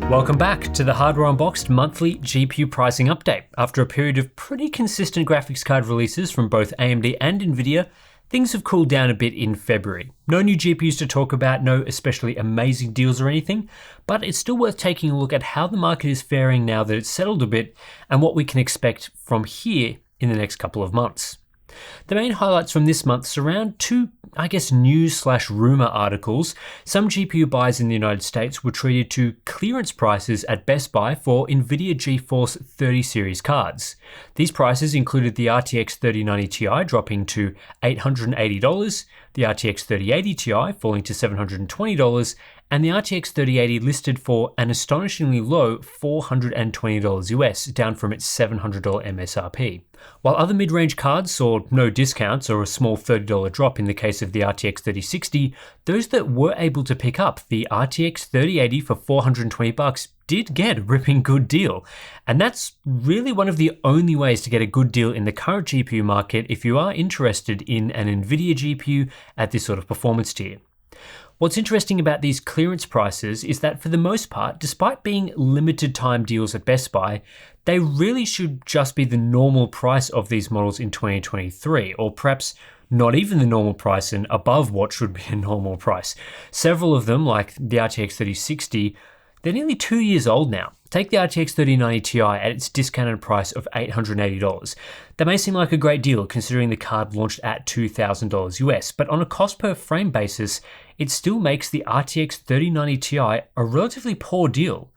Welcome back to the Hardware Unboxed monthly GPU pricing update. After a period of pretty consistent graphics card releases from both AMD and Nvidia, things have cooled down a bit in February. No new GPUs to talk about, no especially amazing deals or anything, but it's still worth taking a look at how the market is faring now that it's settled a bit and what we can expect from here in the next couple of months. The main highlights from this month surround two, news/rumor articles. Some GPU buyers in the United States were treated to clearance prices at Best Buy for Nvidia GeForce 30 series cards. These prices included the RTX 3090 Ti dropping to $880, the RTX 3080 Ti falling to $720, and the RTX 3080 listed for an astonishingly low $420 US, down from its $700 MSRP. While other mid-range cards saw no discounts or a small $30 drop in the case of the RTX 3060, those that were able to pick up the RTX 3080 for $420 did get a ripping good deal. And that's really one of the only ways to get a good deal in the current GPU market if you are interested in an Nvidia GPU at this sort of performance tier. What's interesting about these clearance prices is that for the most part, despite being limited time deals at Best Buy, they really should just be the normal price of these models in 2023, or perhaps not even the normal price and above what should be a normal price. Several of them, like the RTX 3060, they're nearly 2 years old now. Take the RTX 3090 Ti at its discounted price of $880. That may seem like a great deal considering the card launched at $2,000 US, but on a cost per frame basis, it still makes the RTX 3090 Ti a relatively poor deal.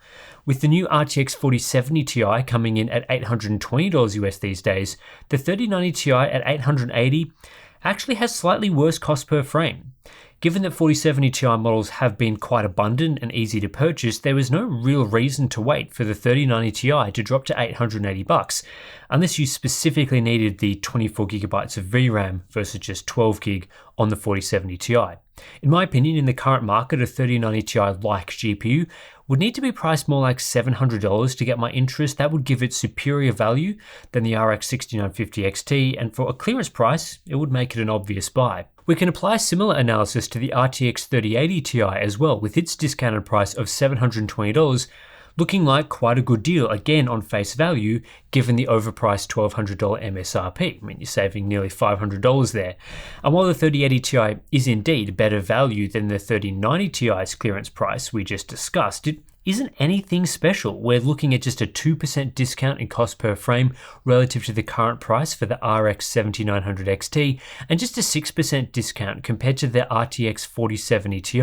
With the new RTX 4070 Ti coming in at $820 US these days, the 3090 Ti at $880 actually has slightly worse cost per frame. Given that 4070 Ti models have been quite abundant and easy to purchase, there was no real reason to wait for the 3090 Ti to drop to $880, unless you specifically needed the 24GB of VRAM versus just 12GB on the 4070 Ti. In my opinion, in the current market, a 3090 Ti-like GPU would need to be priced more like $700 to get my interest. That would give it superior value than the RX 6950 XT, and for a clearance price, it would make it an obvious buy. We can apply similar analysis to the RTX 3080 Ti as well, with its discounted price of $720, looking like quite a good deal, again on face value, given the overpriced $1,200 MSRP. I mean, you're saving nearly $500 there. And while the 3080 Ti is indeed better value than the 3090 Ti's clearance price we just discussed, it isn't anything special. We're looking at just a 2% discount in cost per frame relative to the current price for the RX 7900 XT, and just a 6% discount compared to the RTX 4070 Ti.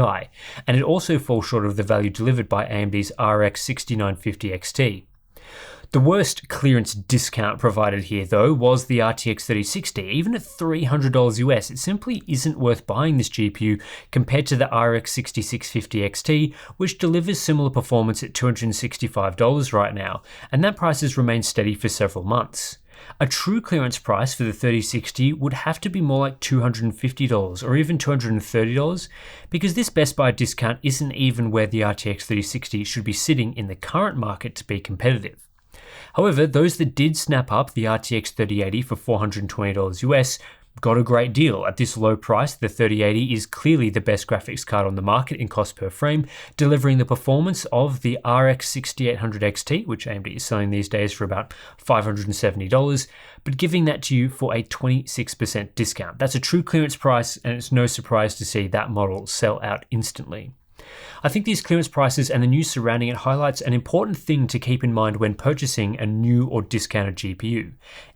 And it also falls short of the value delivered by AMD's RX 6950 XT. The worst clearance discount provided here, though, was the RTX 3060. Even at $300 US, it simply isn't worth buying this GPU compared to the RX 6650 XT, which delivers similar performance at $265 right now, and that price has remained steady for several months. A true clearance price for the 3060 would have to be more like $250 or even $230, because this Best Buy discount isn't even where the RTX 3060 should be sitting in the current market to be competitive. However, those that did snap up the RTX 3080 for $420 US got a great deal. At this low price, the 3080 is clearly the best graphics card on the market in cost per frame, delivering the performance of the RX 6800 XT, which AMD is selling these days for about $570, but giving that to you for a 26% discount. That's a true clearance price, and it's no surprise to see that model sell out instantly. I think these clearance prices and the news surrounding it highlights an important thing to keep in mind when purchasing a new or discounted GPU.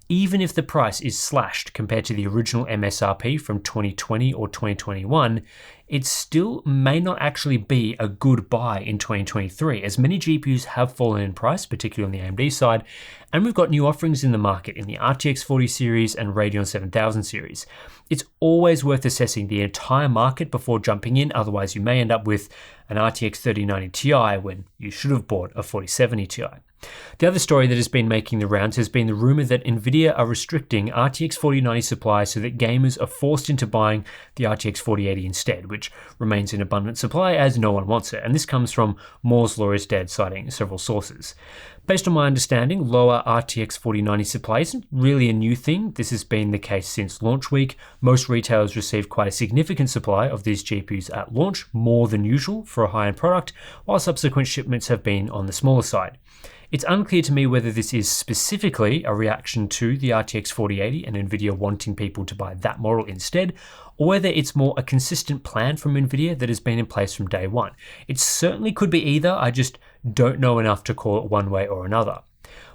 Even if the price is slashed compared to the original MSRP from 2020 or 2021, it still may not actually be a good buy in 2023, as many GPUs have fallen in price, particularly on the AMD side, and we've got new offerings in the market in the RTX 40 series and Radeon 7000 series. It's always worth assessing the entire market before jumping in, otherwise you may end up with an RTX 3090 Ti when you should have bought a 4070 Ti. The other story that has been making the rounds has been the rumor that Nvidia are restricting RTX 4090 supply so that gamers are forced into buying the RTX 4080 instead, which remains in abundant supply as no one wants it. And this comes from Moore's Law is Dead, citing several sources. Based on my understanding, lower RTX 4090 supply isn't really a new thing. This has been the case since launch week. Most retailers received quite a significant supply of these GPUs at launch, more than usual for a high-end product, while subsequent shipments have been on the smaller side. It's unclear to me whether this is specifically a reaction to the RTX 4080 and Nvidia wanting people to buy that model instead, or whether it's more a consistent plan from Nvidia that has been in place from day one. It certainly could be either, I just don't know enough to call it one way or another.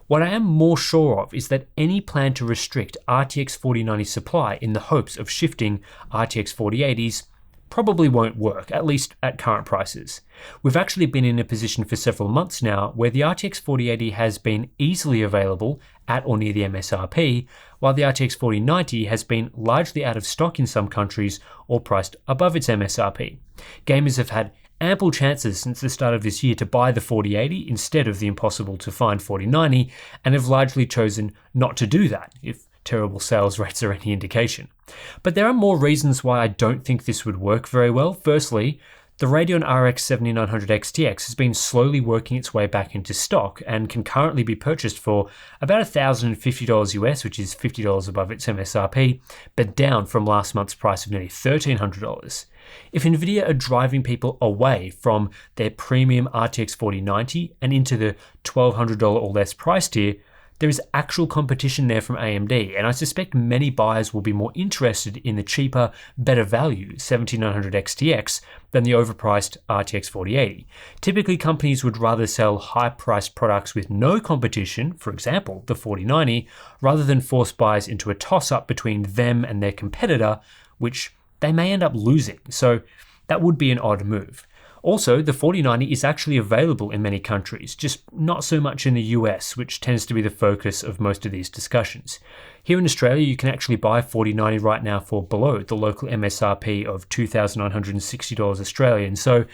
What I am more sure of is that any plan to restrict RTX 4090 supply in the hopes of shifting RTX 4080s probably won't work, at least at current prices. We've actually been in a position for several months now where the RTX 4080 has been easily available at or near the MSRP, while the RTX 4090 has been largely out of stock in some countries or priced above its MSRP. Gamers have had ample chances since the start of this year to buy the 4080 instead of the impossible to find 4090, and have largely chosen not to do that, if terrible sales rates are any indication. But there are more reasons why I don't think this would work very well. Firstly, the Radeon RX 7900 XTX has been slowly working its way back into stock and can currently be purchased for about $1,050 US, which is $50 above its MSRP, but down from last month's price of nearly $1,300. If Nvidia are driving people away from their premium RTX 4090 and into the $1,200 or less price tier, there is actual competition there from AMD, and I suspect many buyers will be more interested in the cheaper, better value 7900 XTX than the overpriced RTX 4080. Typically, companies would rather sell high-priced products with no competition, for example, the 4090, rather than force buyers into a toss-up between them and their competitor, which they may end up losing. So that would be an odd move. Also, the 4090 is actually available in many countries, just not so much in the US, which tends to be the focus of most of these discussions. Here in Australia, you can actually buy 4090 right now for below the local MSRP of $2,960 Australian, so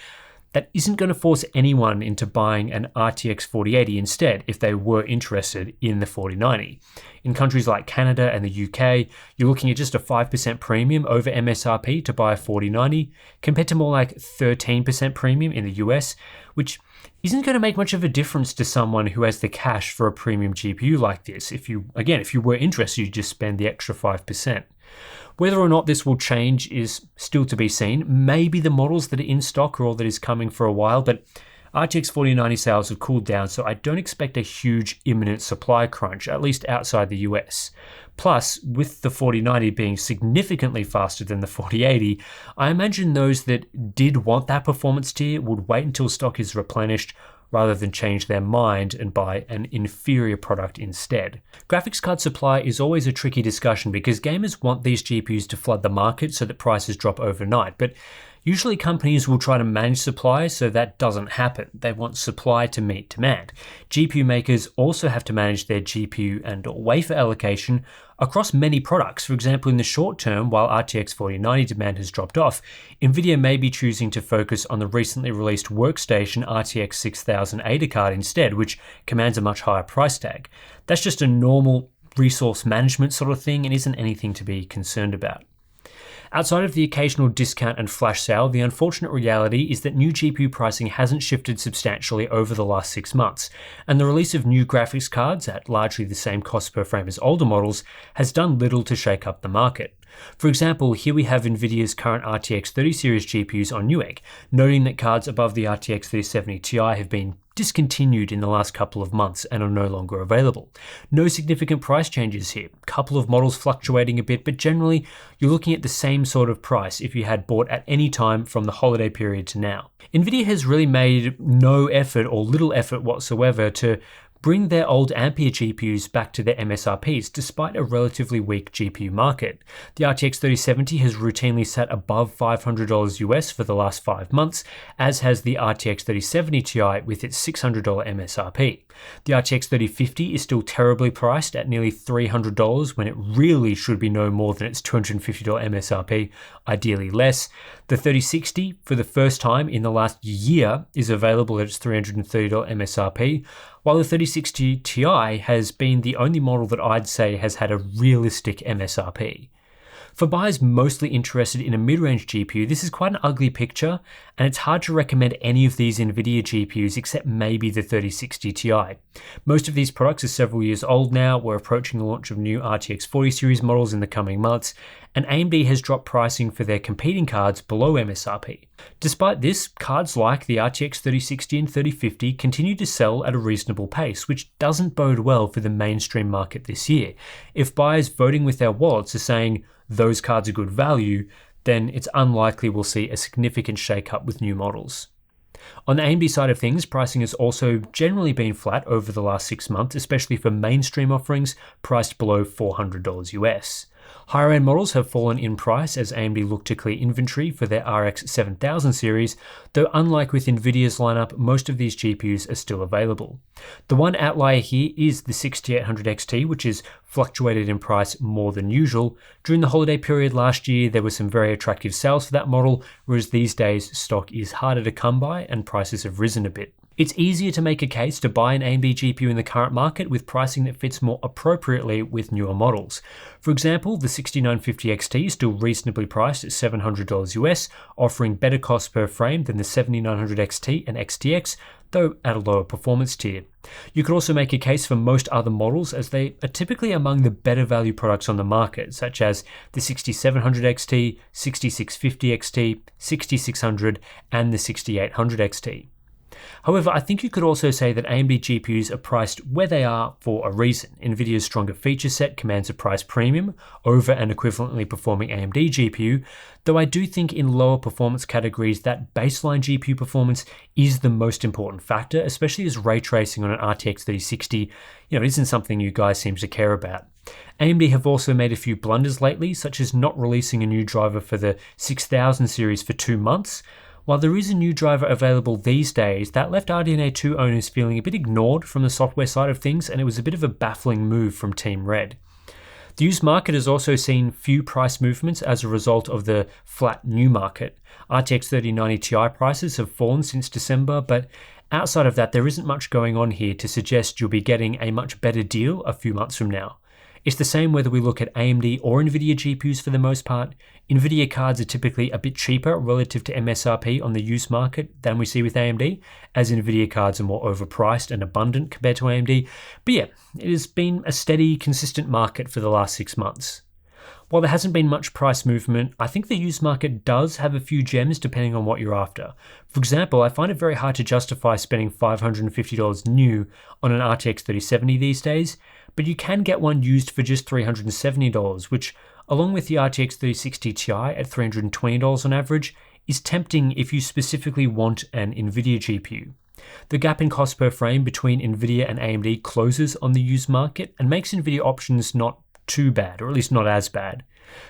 that isn't going to force anyone into buying an RTX 4080 instead if they were interested in the 4090. In countries like Canada and the UK, you're looking at just a 5% premium over MSRP to buy a 4090, compared to more like 13% premium in the US, which isn't going to make much of a difference to someone who has the cash for a premium GPU like this. If you were interested, you just spend the extra 5%. Whether or not this will change is still to be seen. Maybe the models that are in stock are all that is coming for a while, but RTX 4090 sales have cooled down, so I don't expect a huge imminent supply crunch, at least outside the US. Plus, with the 4090 being significantly faster than the 4080, I imagine those that did want that performance tier would wait until stock is replenished rather than change their mind and buy an inferior product instead. Graphics card supply is always a tricky discussion because gamers want these GPUs to flood the market so that prices drop overnight, but usually companies will try to manage supply so that doesn't happen. They want supply to meet demand. GPU makers also have to manage their GPU and wafer allocation across many products. For example, in the short term, while RTX 4090 demand has dropped off, Nvidia may be choosing to focus on the recently released workstation RTX 6000 ADA card instead, which commands a much higher price tag. That's just a normal resource management sort of thing and isn't anything to be concerned about. Outside of the occasional discount and flash sale, the unfortunate reality is that new GPU pricing hasn't shifted substantially over the last 6 months, and the release of new graphics cards at largely the same cost per frame as older models has done little to shake up the market. For example, here we have Nvidia's current RTX 30 series GPUs on Newegg, noting that cards above the RTX 3070 Ti have been discontinued in the last couple of months and are no longer available. No significant price changes here, couple of models fluctuating a bit, but generally you're looking at the same sort of price if you had bought at any time from the holiday period to now. Nvidia has really made no effort or little effort whatsoever to bring their old Ampere GPUs back to their MSRPs despite a relatively weak GPU market. The RTX 3070 has routinely sat above $500 US for the last 5 months, as has the RTX 3070 Ti with its $600 MSRP. The RTX 3050 is still terribly priced at nearly $300 when it really should be no more than its $250 MSRP, ideally less. The 3060, for the first time in the last year, is available at its $330 MSRP, while the 3060 Ti has been the only model that I'd say has had a realistic MSRP. For buyers mostly interested in a mid-range GPU, this is quite an ugly picture, and it's hard to recommend any of these Nvidia GPUs except maybe the 3060 Ti. Most of these products are several years old now, we're approaching the launch of new RTX 40 series models in the coming months, and AMD has dropped pricing for their competing cards below MSRP. Despite this, cards like the RTX 3060 and 3050 continue to sell at a reasonable pace, which doesn't bode well for the mainstream market this year. If buyers voting with their wallets are saying those cards are good value, then it's unlikely we'll see a significant shake-up with new models. On the AMD side of things, pricing has also generally been flat over the last 6 months, especially for mainstream offerings priced below $400 US. Higher-end models have fallen in price as AMD look to clear inventory for their RX 7000 series, though unlike with Nvidia's lineup, most of these GPUs are still available. The one outlier here is the 6800 XT, which has fluctuated in price more than usual. During the holiday period last year, there were some very attractive sales for that model, whereas these days stock is harder to come by and prices have risen a bit. It's easier to make a case to buy an AMD GPU in the current market with pricing that fits more appropriately with newer models. For example, the 6950 XT is still reasonably priced at $700 US, offering better cost per frame than the 7900 XT and XTX, though at a lower performance tier. You could also make a case for most other models as they are typically among the better value products on the market, such as the 6700 XT, 6650 XT, 6600, and the 6800 XT. However, I think you could also say that AMD GPUs are priced where they are for a reason. Nvidia's stronger feature set commands a price premium over an equivalently performing AMD GPU, though I do think in lower performance categories that baseline GPU performance is the most important factor, especially as ray tracing on an RTX 3060 isn't something you guys seem to care about. AMD have also made a few blunders lately, such as not releasing a new driver for the 6000 series for 2 months. While there is a new driver available these days, that left RDNA 2 owners feeling a bit ignored from the software side of things, and it was a bit of a baffling move from Team Red. The used market has also seen few price movements as a result of the flat new market. RTX 3090 Ti prices have fallen since December, but outside of that, there isn't much going on here to suggest you'll be getting a much better deal a few months from now. It's the same whether we look at AMD or Nvidia GPUs for the most part. Nvidia cards are typically a bit cheaper relative to MSRP on the used market than we see with AMD, as Nvidia cards are more overpriced and abundant compared to AMD. But yeah, it has been a steady, consistent market for the last 6 months. While there hasn't been much price movement, I think the used market does have a few gems depending on what you're after. For example, I find it very hard to justify spending $550 new on an RTX 3070 these days, but you can get one used for just $370, which, along with the RTX 3060 Ti at $320 on average, is tempting if you specifically want an Nvidia GPU. The gap in cost per frame between Nvidia and AMD closes on the used market and makes Nvidia options not too bad, or at least not as bad.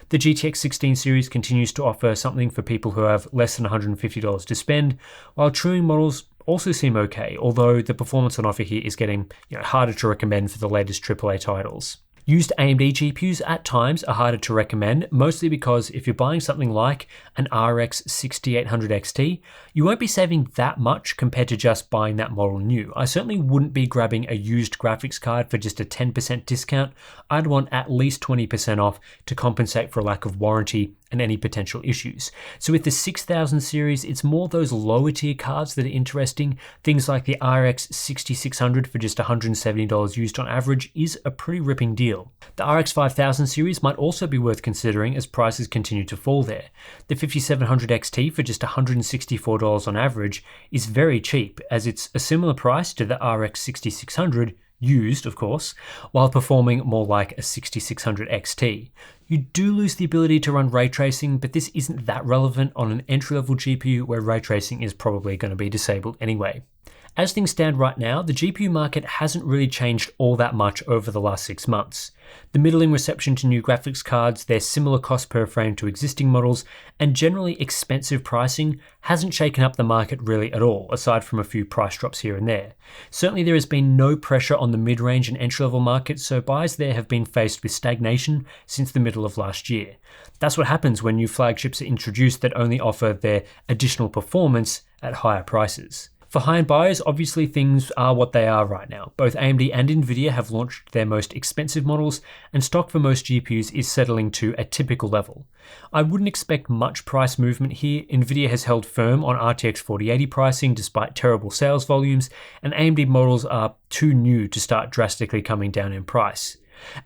The GTX 16 series continues to offer something for people who have less than $150 to spend, while Turing models also seem okay, although the performance on offer here is getting harder to recommend for the latest AAA titles. Used AMD GPUs at times are harder to recommend, mostly because if you're buying something like an RX 6800 XT, you won't be saving that much compared to just buying that model new. I certainly wouldn't be grabbing a used graphics card for just a 10% discount. I'd want at least 20% off to compensate for a lack of warranty and any potential issues. So with the 6000 series, it's more those lower tier cards that are interesting. Things like the RX 6600 for just $170 used on average is a pretty ripping deal. The RX 5000 series might also be worth considering as prices continue to fall there. The 5700 XT for just $164 on average is very cheap, as it's a similar price to the RX 6600 used, of course, while performing more like a 6600 XT. You do lose the ability to run ray tracing, but this isn't that relevant on an entry-level GPU where ray tracing is probably going to be disabled anyway. As things stand right now, the GPU market hasn't really changed all that much over the last 6 months. The middling reception to new graphics cards, their similar cost per frame to existing models, and generally expensive pricing hasn't shaken up the market really at all, aside from a few price drops here and there. Certainly there has been no pressure on the mid-range and entry-level markets, so buyers there have been faced with stagnation since the middle of last year. That's what happens when new flagships are introduced that only offer their additional performance at higher prices. For high-end buyers, obviously things are what they are right now. Both AMD and Nvidia have launched their most expensive models, and stock for most GPUs is settling to a typical level. I wouldn't expect much price movement here. Nvidia has held firm on RTX 4080 pricing despite terrible sales volumes, and AMD models are too new to start drastically coming down in price.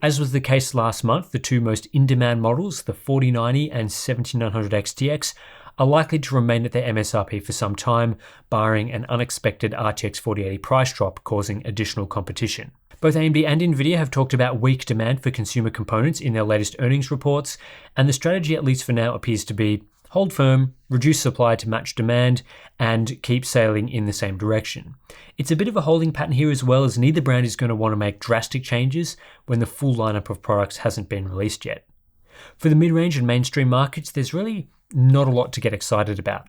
As was the case last month, the two most in-demand models, the 4090 and 7900 XTX, are likely to remain at their MSRP for some time, barring an unexpected RTX 4080 price drop causing additional competition. Both AMD and Nvidia have talked about weak demand for consumer components in their latest earnings reports, and the strategy, at least for now, appears to be hold firm, reduce supply to match demand, and keep sailing in the same direction. It's a bit of a holding pattern here as well, as neither brand is going to want to make drastic changes when the full lineup of products hasn't been released yet. For the mid-range and mainstream markets, there's really not a lot to get excited about.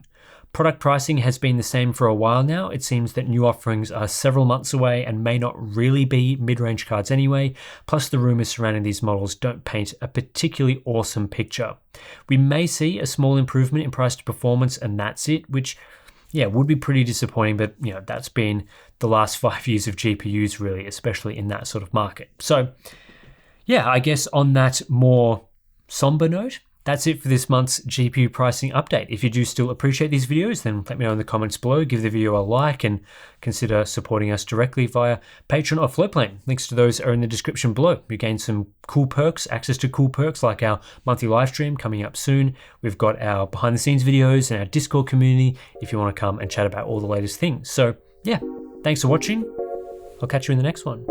Product pricing has been the same for a while now. It seems that new offerings are several months away and may not really be mid-range cards anyway, plus the rumors surrounding these models don't paint a particularly awesome picture. We may see a small improvement in price to performance and that's it, which would be pretty disappointing, but that's been the last 5 years of GPUs really, especially in that sort of market. So I guess on that more somber note, that's it for this month's GPU pricing update. If you do still appreciate these videos, then let me know in the comments below, give the video a like, and consider supporting us directly via Patreon or Floatplane. Links to those are in the description below. You gain some cool perks, access to cool perks like our monthly live stream coming up soon. We've got our behind the scenes videos and our Discord community if you want to come and chat about all the latest things. So thanks for watching. I'll catch you in the next one.